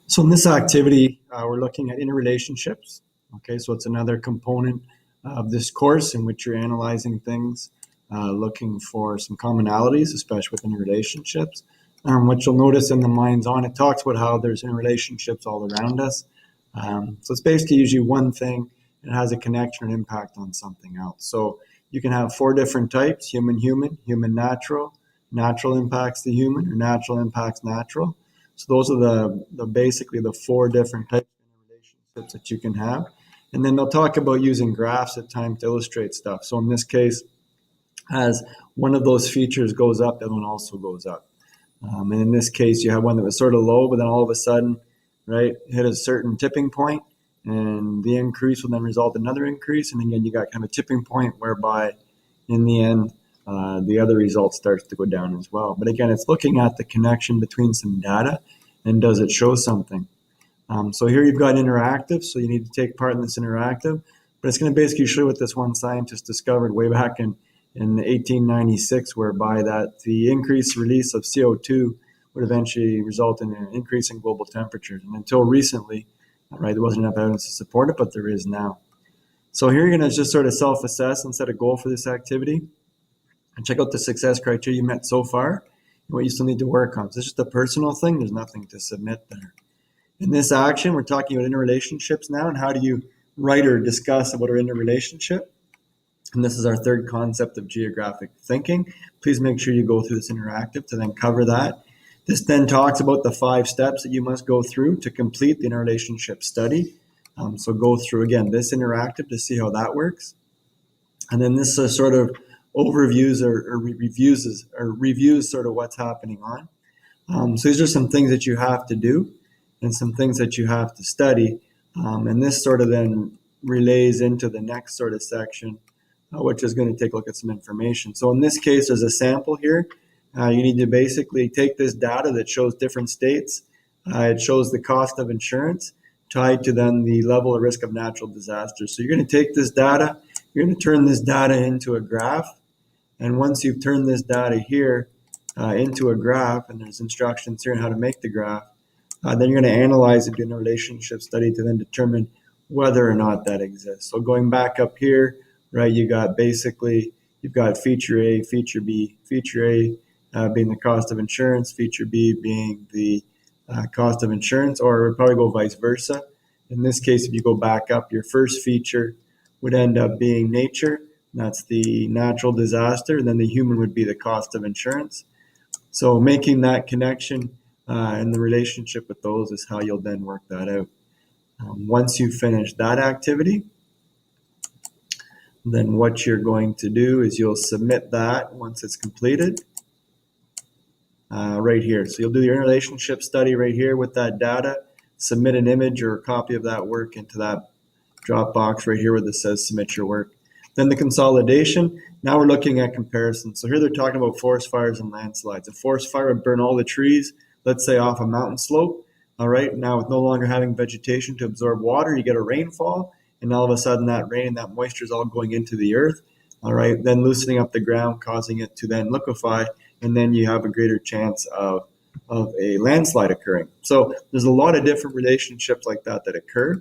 So in this activity, we're looking at interrelationships. Okay, so it's another component of this course in which you're analyzing things, looking for some commonalities, especially within relationships. What you'll notice in the Minds On, it talks about how there's interrelationships all around us. So it's basically usually one thing, and it has a connection or impact on something else. So you can have four different types: human-human, human-natural, natural impacts the human, or natural impacts natural. So those are the basically the four different types of relationships that you can have. And then they'll talk about using graphs at times to illustrate stuff. So in this case, as one of those features goes up, the other one also goes up. And in this case, you have one that was sort of low, but then all of a sudden, right, hit a certain tipping point, and the increase will then result in another increase. And again, you got kind of a tipping point whereby in the end, the other result starts to go down as well. But again, it's looking at the connection between some data and does it show something. So here you've got interactive, so you need to take part in this interactive. But it's going to basically show what this one scientist discovered way back in 1896, whereby that the increased release of CO2 would eventually result in an increase in global temperatures. And until recently, right, there wasn't enough evidence to support it, but there is now. So here you're going to just sort of self-assess and set a goal for this activity and check out the success criteria you met so far and what you still need to work on. So it's just a personal thing. There's nothing to submit there. In this action, we're talking about interrelationships now, and how do you write or discuss about our interrelationship? And this is our third concept of geographic thinking. Please make sure you go through this interactive to then cover that. This then talks about the 5 steps that you must go through to complete the interrelationship study. So go through, again, this interactive to see how that works. And then this sort of overviews or reviews sort of what's happening on. So these are some things that you have to do and some things that you have to study. And this sort of then relays into the next sort of section, which is going to take a look at some information. So in this case, there's a sample here. You need to basically take this data that shows different states. It shows the cost of insurance tied to then the level of risk of natural disasters. So you're going to take this data, you're going to turn this data into a graph. And once you've turned this data here into a graph, and there's instructions here on how to make the graph, then you're going to analyze it in a relationship study to then determine whether or not that exists. So going back up here, right, you've got feature A, feature B, feature A being the cost of insurance, feature B being the cost of insurance, or it would probably go vice versa. In this case, if you go back up, your first feature would end up being nature. That's the natural disaster. And then the human would be the cost of insurance. So making that connection and the relationship with those is how you'll then work that out. Once you finish that activity, then what you're going to do is you'll submit that once it's completed right here. So you'll do your interrelationship study right here with that data, submit an image or a copy of that work into that drop box right here where this says submit your work. Then the consolidation, now we're looking at comparison. So here they're talking about forest fires and landslides. A forest fire would burn all the trees, let's say off a mountain slope. All right, now with no longer having vegetation to absorb water, you get a rainfall, and all of a sudden that rain, that moisture is all going into the earth. All right, then loosening up the ground, causing it to then liquefy, and then you have a greater chance of a landslide occurring. So there's a lot of different relationships like that occur.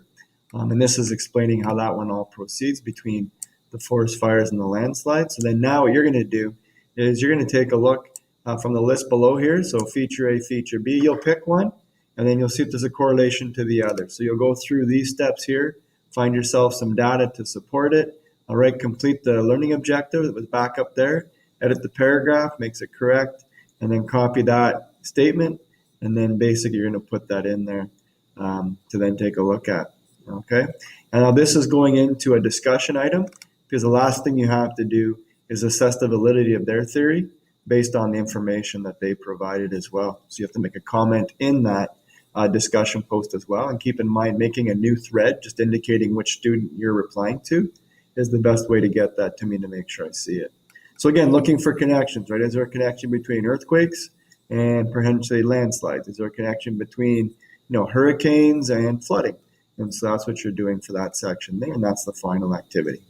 And this is explaining how that one all proceeds between the forest fires and the landslides. So then now what you're going to do is you're going to take a look from the list below here. So feature A, feature B, you'll pick one, and then you'll see if there's a correlation to the other. So you'll go through these steps here, find yourself some data to support it. All right, complete the learning objective that was back up there, edit the paragraph, makes it correct, and then copy that statement, and then basically you're going to put that in there to then take a look at. Okay, and now this is going into a discussion item, because the last thing you have to do is assess the validity of their theory based on the information that they provided as well. So you have to make a comment in that discussion post as well. And keep in mind, making a new thread, just indicating which student you're replying to, is the best way to get that to me to make sure I see it. So again, looking for connections, right? Is there a connection between earthquakes and potentially landslides? Is there a connection between, hurricanes and flooding? And so that's what you're doing for that section there, and that's the final activity.